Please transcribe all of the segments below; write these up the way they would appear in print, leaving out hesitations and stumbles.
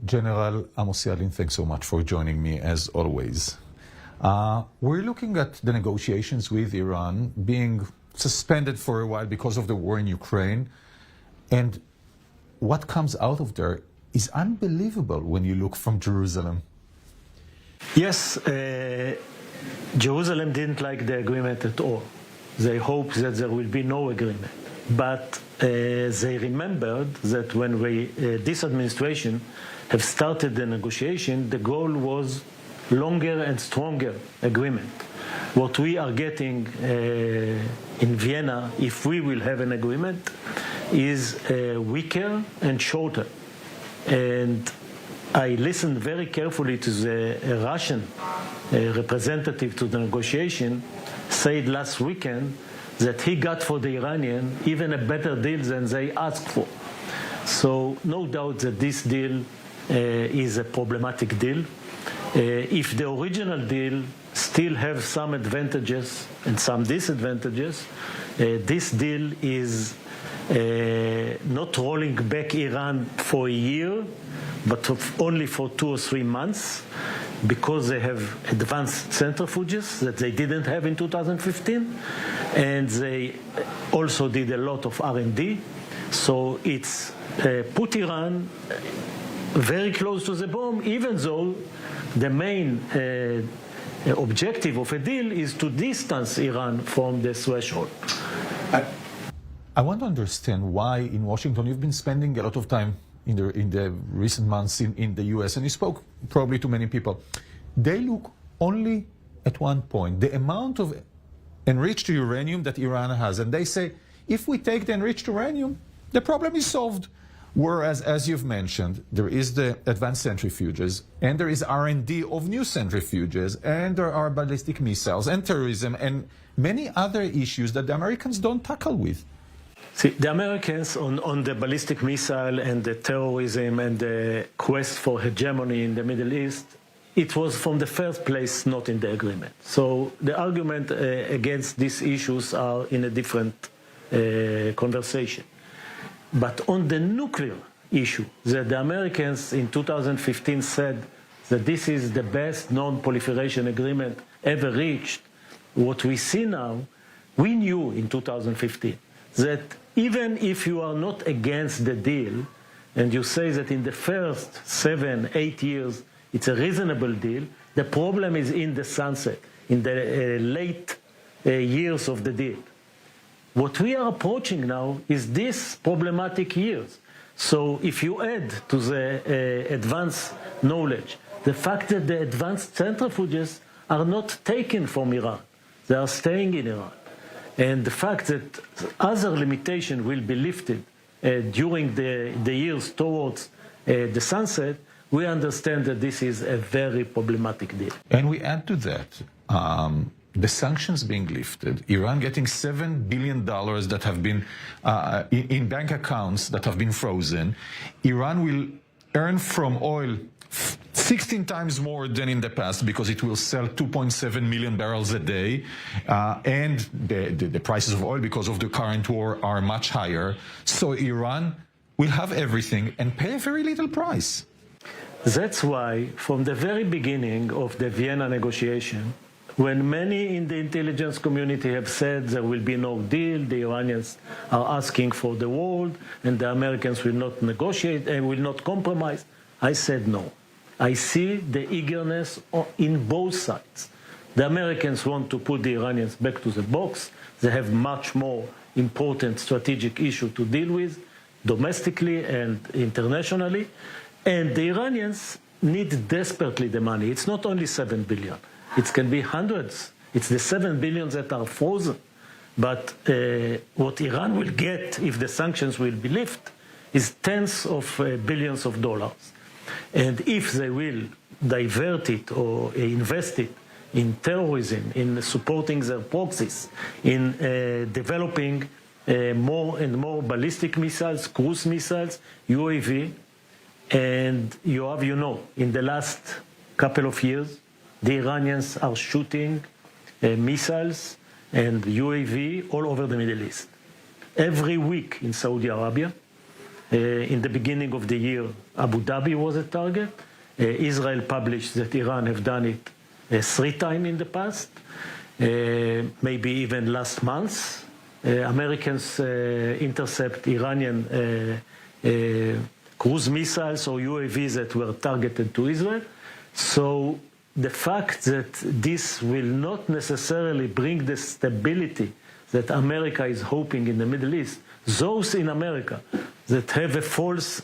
General Amos Yadlin, thanks so much for joining me as always. We're looking at the negotiations with Iran being suspended for a while because of the war in Ukraine. And what comes out of there is unbelievable when you look from Jerusalem. Yes, Jerusalem didn't like the agreement at all. They hoped that there will be no agreement. But they remembered that when this administration have started the negotiation, the goal was longer and stronger agreement. What we are getting in Vienna, if we will have an agreement, is weaker and shorter. And I listened very carefully to the Russian representative to the negotiation, said last weekend that he got for the Iranian even a better deal than they asked for. So no doubt that this deal is a problematic deal. If the original deal still have some advantages and some disadvantages, this deal is not rolling back Iran for a year, but only for 2 or 3 months, because they have advanced centrifuges that they didn't have in 2015, and they also did a lot of R&D. So it's put Iran very close to the bomb, even though the main objective of a deal is to distance Iran from the threshold. I want to understand why in Washington you've been spending a lot of time in the recent months in the US, and you spoke probably to many people. They look only at one point, the amount of enriched uranium that Iran has, and they say, if we take the enriched uranium, the problem is solved. Whereas, as you've mentioned, there is the advanced centrifuges, and there is R&D of new centrifuges, and there are ballistic missiles, and terrorism, and many other issues that the Americans don't tackle with. See, the Americans on the ballistic missile and the terrorism and the quest for hegemony in the Middle East, it was from the first place not in the agreement. So the argument against these issues are in a different conversation. But on the nuclear issue, that the Americans in 2015 said that this is the best non-proliferation agreement ever reached, what we see now, we knew in 2015 that even if you are not against the deal, and you say that in the first 7, 8 years it's a reasonable deal, the problem is in the sunset, in the late years of the deal. What we are approaching now is these problematic years. So if you add to the advanced knowledge the fact that the advanced centrifuges are not taken from Iran, they are staying in Iran, and the fact that other limitations will be lifted during the years towards the sunset, we understand that this is a very problematic deal. And we add to that the sanctions being lifted, Iran getting $7 billion that have been in bank accounts that have been frozen. Iran will earn from oil 16 times more than in the past because it will sell 2.7 million barrels a day. And the prices of oil because of the current war are much higher. So Iran will have everything and pay a very little price. That's why from the very beginning of the Vienna negotiation, when many in the intelligence community have said there will be no deal, the Iranians are asking for the world, and the Americans will not negotiate and will not compromise, I said no. I see the eagerness in both sides. The Americans want to put the Iranians back to the box. They have much more important strategic issue to deal with, domestically and internationally. And the Iranians need desperately the money. It's not only 7 billion. It can be hundreds. It's the 7 billion that are frozen. But what Iran will get if the sanctions will be lifted is tens of billions of dollars. And if they will divert it or invest it in terrorism, in supporting their proxies, in developing more and more ballistic missiles, cruise missiles, UAV, and Yoav, you know, in the last couple of years, the Iranians are shooting missiles and UAV all over the Middle East. Every week in Saudi Arabia, In the beginning of the year, Abu Dhabi was a target. Israel published that Iran have done it 3 times in the past, maybe even last month. Americans intercept Iranian cruise missiles or UAVs that were targeted to Israel. So the fact that this will not necessarily bring the stability that America is hoping in the Middle East, those in America that have a false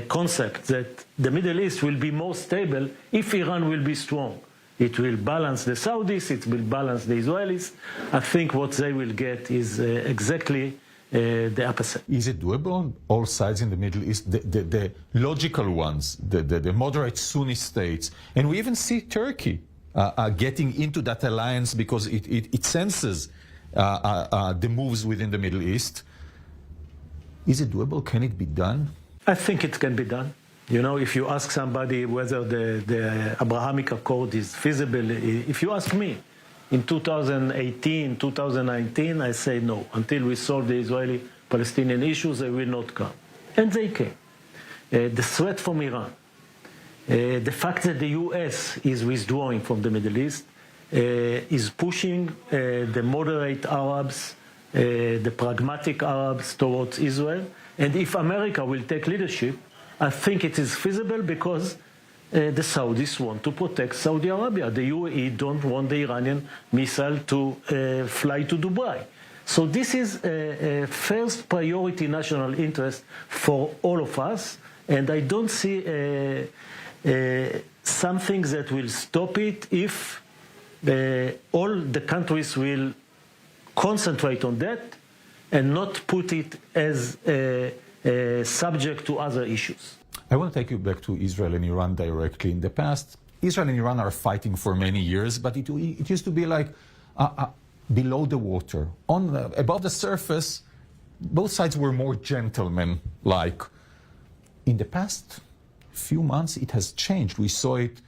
concept that the Middle East will be more stable if Iran will be strong. It will balance the Saudis, it will balance the Israelis. I think what they will get is exactly the opposite. Is it doable on all sides in the Middle East, the logical ones, the moderate Sunni states? And we even see Turkey getting into that alliance because it senses the moves within the Middle East. Is it doable? Can it be done? I think it can be done. You know, if you ask somebody whether the Abrahamic Accord is feasible, if you ask me, in 2018, 2019, I say no. Until we solve the Israeli-Palestinian issues, they will not come. And they came. The threat from Iran, the fact that the US is withdrawing from the Middle East, is pushing the moderate Arabs, the pragmatic Arabs towards Israel. And if America will take leadership, I think it is feasible because the Saudis want to protect Saudi Arabia. The UAE don't want the Iranian missile to fly to Dubai. So this is a first priority national interest for all of us, and I don't see something that will stop it if all the countries will concentrate on that and not put it as subject to other issues. I want to take you back to Israel and Iran directly. In the past, Israel and Iran are fighting for many years, but it used to be like below the water. Above the surface, both sides were more gentlemen-like. In the past few months, it has changed. We saw it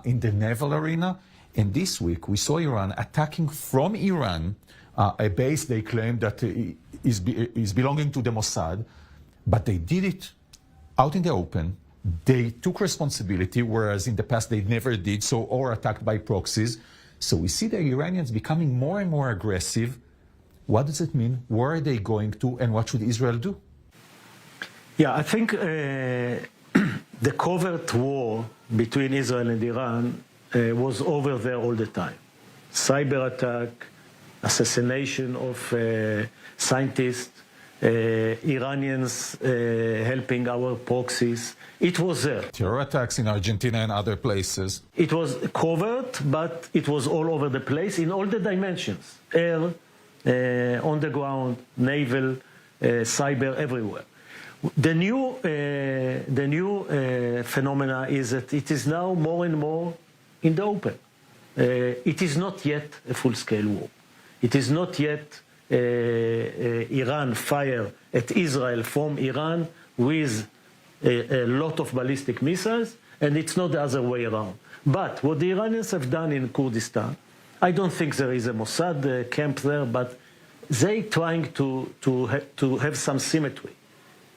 in the naval arena, and this week we saw Iran attacking from Iran a base they claimed that is belonging to the Mossad, but they did it out in the open. They took responsibility, whereas in the past they never did so, or attacked by proxies. So we see the Iranians becoming more and more aggressive. What does it mean? Where are they going to, and what should Israel do? Yeah, I think the covert war between Israel and Iran was over there all the time. Cyber attack, assassination of scientists, Iranians helping our proxies. It was there. Terror attacks in Argentina and other places. It was covert, but it was all over the place in all the dimensions. Air, on the ground, naval, cyber, everywhere. The new phenomena is that it is now more and more in the open. It is not yet a full-scale war. It is not yet Iran fire at Israel from Iran with a lot of ballistic missiles, and it's not the other way around. But what the Iranians have done in Kurdistan, I don't think there is a Mossad camp there, but they trying to have some symmetry.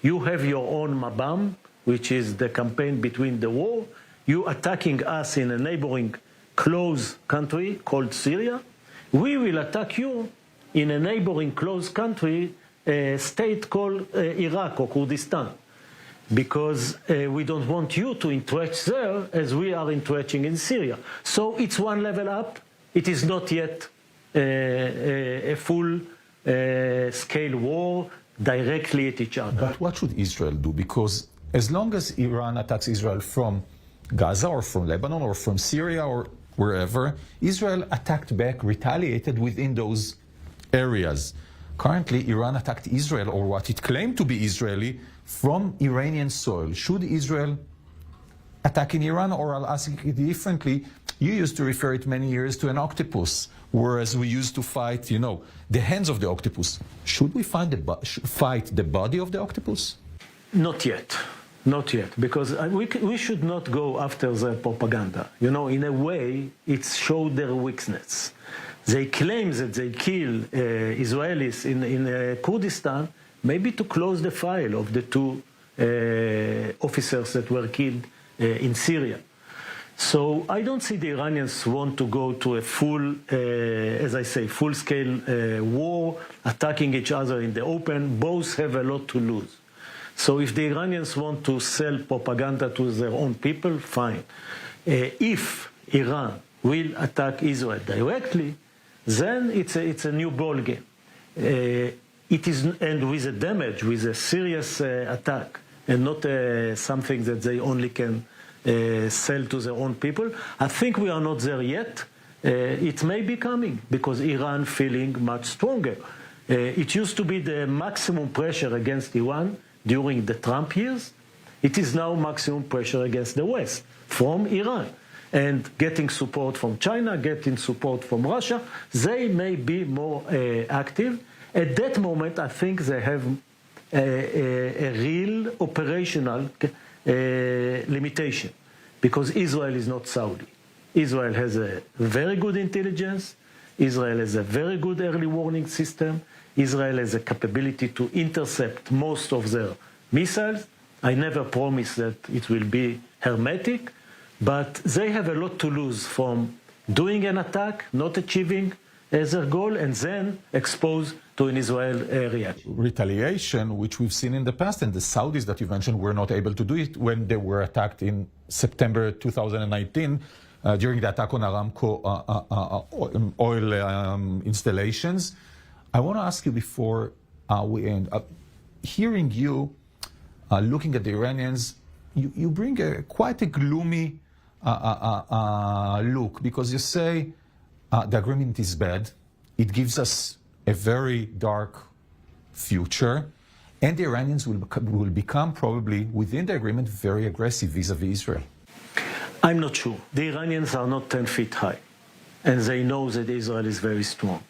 You have your own Mabam, which is the campaign between the war. You attacking us in a neighboring close country called Syria. We will attack you in a neighboring close country, a state called Iraq or Kurdistan, because we don't want you to entrench there as we are entrenching in Syria. So it's one level up. It is not yet a full-scale war directly at each other. But what should Israel do? Because as long as Iran attacks Israel from Gaza or from Lebanon or from Syria or wherever, Israel attacked back, retaliated within those areas. Currently, Iran attacked Israel, or what it claimed to be Israeli, from Iranian soil. Should Israel attack in Iran? Or I'll ask it differently. You used to refer it many years to an octopus, whereas we used to fight, the hands of the octopus. Should we fight the body of the octopus? Not yet. Not yet, because we should not go after the propaganda. In a way, it showed their weakness. They claim that they kill Israelis in Kurdistan, maybe to close the file of the two officers that were killed in Syria. So I don't see the Iranians want to go to a full, as I say, full-scale war, attacking each other in the open. Both have a lot to lose. So if the Iranians want to sell propaganda to their own people, fine. If Iran will attack Israel directly, then it's a new ball game. It is, and with a damage, with a serious attack, and not something that they only can sell to their own people. I think we are not there yet. It may be coming because Iran feeling much stronger. It used to be the maximum pressure against Iran during the Trump years. It is now maximum pressure against the West from Iran. And getting support from China, getting support from Russia, they may be more active. At that moment, I think they have a real operational limitation, because Israel is not Saudi. Israel has a very good intelligence. Israel has a very good early warning system. Israel has a capability to intercept most of their missiles. I never promise that it will be hermetic, but they have a lot to lose from doing an attack, not achieving their goal, and then exposed to an Israel reaction. Retaliation, which we've seen in the past, and the Saudis that you mentioned were not able to do it when they were attacked in September 2019 during the attack on Aramco oil installations. I want to ask you before we end, hearing you, looking at the Iranians, you bring quite a gloomy look, because you say the agreement is bad. It gives us a very dark future, and the Iranians will become probably within the agreement very aggressive vis-a-vis Israel. I'm not sure. The Iranians are not 10 feet high, and they know that Israel is very strong.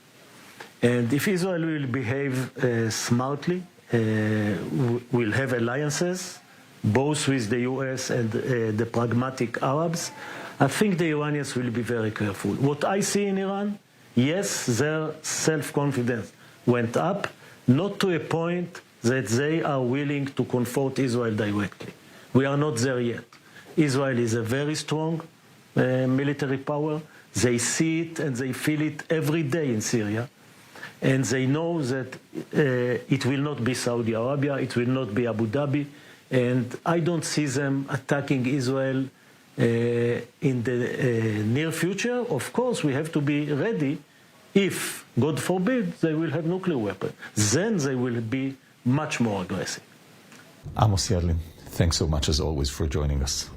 And if Israel will behave smartly, will have alliances, both with the US and the pragmatic Arabs, I think the Iranians will be very careful. What I see in Iran, yes, their self-confidence went up, not to a point that they are willing to confront Israel directly. We are not there yet. Israel is a very strong military power. They see it and they feel it every day in Syria. And they know that it will not be Saudi Arabia, it will not be Abu Dhabi. And I don't see them attacking Israel in the near future. Of course, we have to be ready if, God forbid, they will have nuclear weapons. Then they will be much more aggressive. Amos Yadlin, thanks so much as always for joining us.